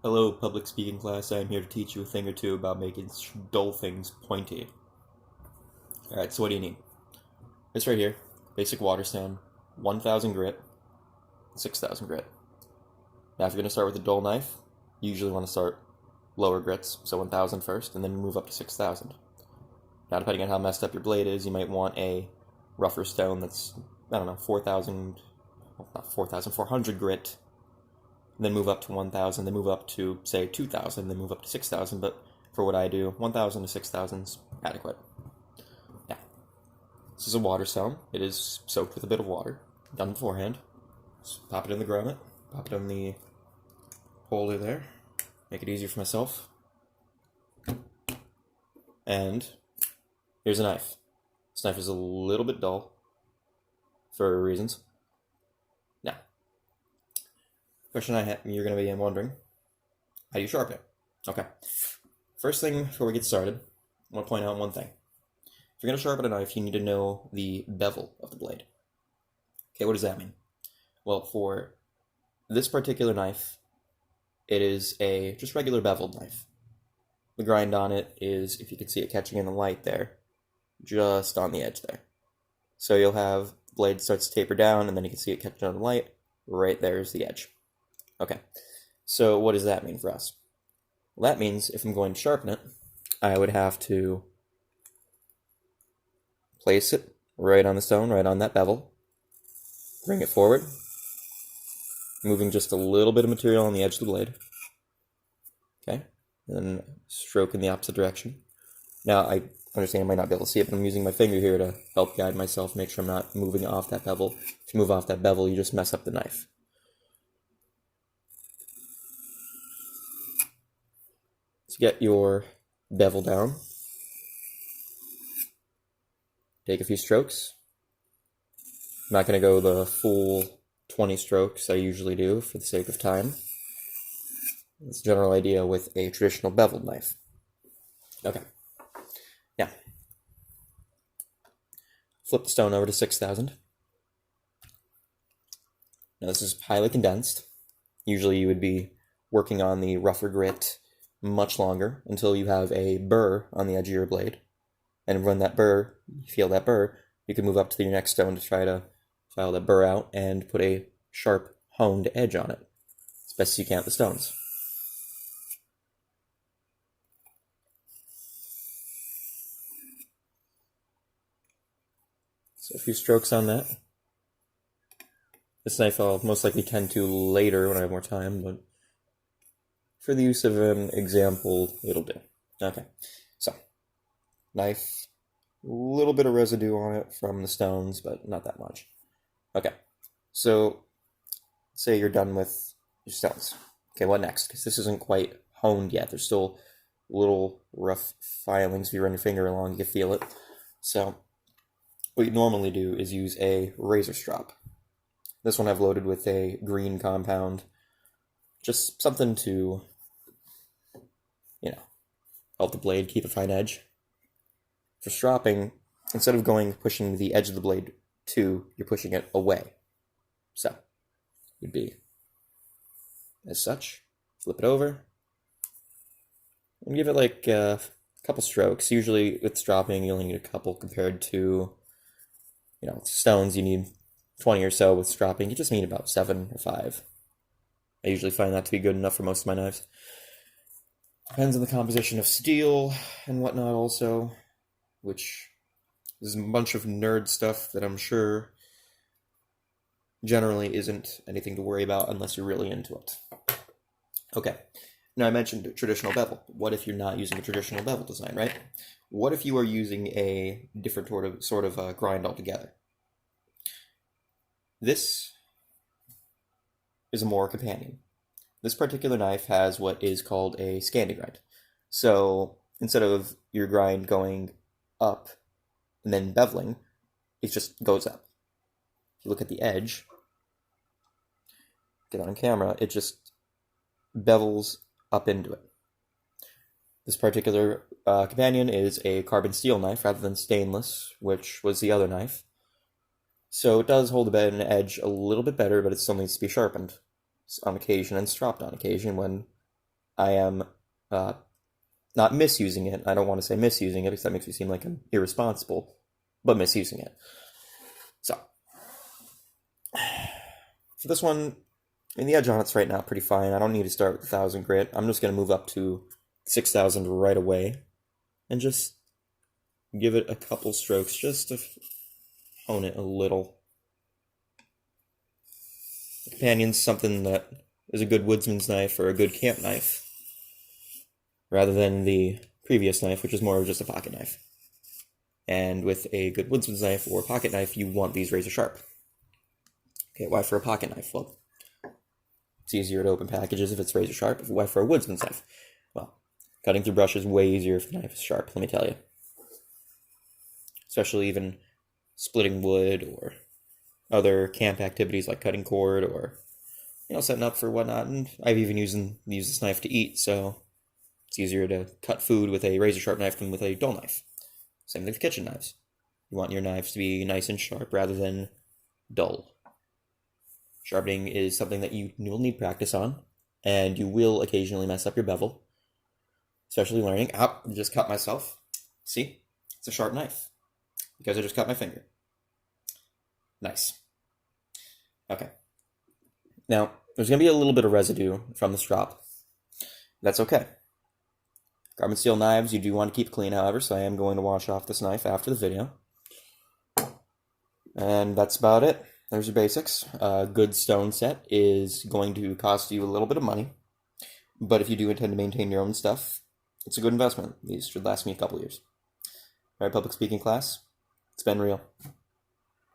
Hello, public speaking class. I am here to teach you a thing or two about making dull things pointy. Alright, so what do you need? This right here, basic water stone, 1000 grit, 6000 grit. Now, if you're going to start with a dull knife, you usually want to start lower grits, so 1000 first, and then move up to 6000. Now, depending on how messed up your blade is, you might want a rougher stone that's, I don't know, 4000, well, not 4400 grit, then move up to 1000, then move up to, say, 2000, then move up to 6000, but for what I do, 1000 to 6000 is adequate. Now, this is a water stone. It is soaked with a bit of water, done beforehand. Just pop it in the grommet, pop it in the holder there, make it easier for myself. And here's a knife. This knife is a little bit dull for reasons. Now, question you're going to be wondering, how do you sharpen it? Okay. First thing before we get started, I want to point out one thing. If you're going to sharpen a knife, you need to know the bevel of the blade. Okay, what does that mean? Well, for this particular knife, it is a just regular beveled knife. The grind on it is, if you can see it catching in the light there, just on the edge there. So you'll have the blade starts to taper down, and then you can see it catching on the light. Right there is the edge. Okay, so what does that mean for us? Well, that means if I'm going to sharpen it, I would have to place it right on the stone, right on that bevel, bring it forward, moving just a little bit of material on the edge of the blade, okay, and then stroke in the opposite direction. Now, I understand I might not be able to see it, but I'm using my finger here to help guide myself, make sure I'm not moving off that bevel. If you move off that bevel, you just mess up the knife. To get your bevel down, take a few strokes. I'm not going to go the full 20 strokes I usually do for the sake of time. That's the general idea with a traditional beveled knife. Okay. Now, flip the stone over to 6000. Now, this is highly condensed. Usually you would be working on the rougher grit much longer until you have a burr on the edge of your blade. And when that burr, you feel that burr, you can move up to your next stone to try to file that burr out and put a sharp, honed edge on it as best as you can with the stones. So a few strokes on that. This knife I'll most likely tend to later when I have more time, but for the use of an example, it'll do. Okay, so knife, a little bit of residue on it from the stones, but not that much. Okay, so say you're done with your stones. Okay, what next? Because this isn't quite honed yet. There's still little rough filings. If you run your finger along, you can feel it. So what you normally do is use a razor strop. This one I've loaded with a green compound. Just something to, help the blade keep a fine edge. For stropping, instead of pushing the edge of the blade you're pushing it away. So, would be as such. Flip it over. And give it like a couple strokes. Usually with stropping, you only need a couple compared to, stones, you need 20 or so. With stropping, you just need about 7 or 5. I usually find that to be good enough for most of my knives. Depends on the composition of steel and whatnot also, which is a bunch of nerd stuff that I'm sure generally isn't anything to worry about unless you're really into it. Okay, now I mentioned traditional bevel. What if you're not using a traditional bevel design, right? What if you are using a different sort of grind altogether? This is a more companion. This particular knife has what is called a Scandi grind. So instead of your grind going up and then beveling, it just goes up. If you look at the edge, get on camera, it just bevels up into it. This particular companion is a carbon steel knife rather than stainless, which was the other knife. So it does hold an edge a little bit better, but it still needs to be sharpened on occasion and stropped on occasion when I am not misusing it. I don't want to say misusing it because that makes me seem like I'm irresponsible, but misusing it. So, for this one, I mean, the edge on it's right now pretty fine. I don't need to start with 1,000 grit. I'm just going to move up to 6,000 right away and just give it a couple strokes just to hone it a little. The companion's something that is a good woodsman's knife or a good camp knife, rather than the previous knife, which is more of just a pocket knife. And with a good woodsman's knife or pocket knife, you want these razor sharp. Okay, why for a pocket knife? Well, it's easier to open packages if it's razor sharp. Why for a woodsman's knife? Well, cutting through brush is way easier if the knife is sharp, let me tell you. Especially even splitting wood or other camp activities like cutting cord or, setting up for whatnot. And I've even used this knife to eat, so it's easier to cut food with a razor sharp knife than with a dull knife. Same thing with kitchen knives. You want your knives to be nice and sharp rather than dull. Sharpening is something that you will need practice on, and you will occasionally mess up your bevel, especially learning. I just cut myself. See? It's a sharp knife because I just cut my finger. Nice. Okay. Now, there's going to be a little bit of residue from the strop. That's okay. Carbon steel knives, you do want to keep clean, however, so I am going to wash off this knife after the video. And that's about it. There's your basics. A good stone set is going to cost you a little bit of money, but if you do intend to maintain your own stuff, it's a good investment. These should last me a couple years. All right, public speaking class, it's been real.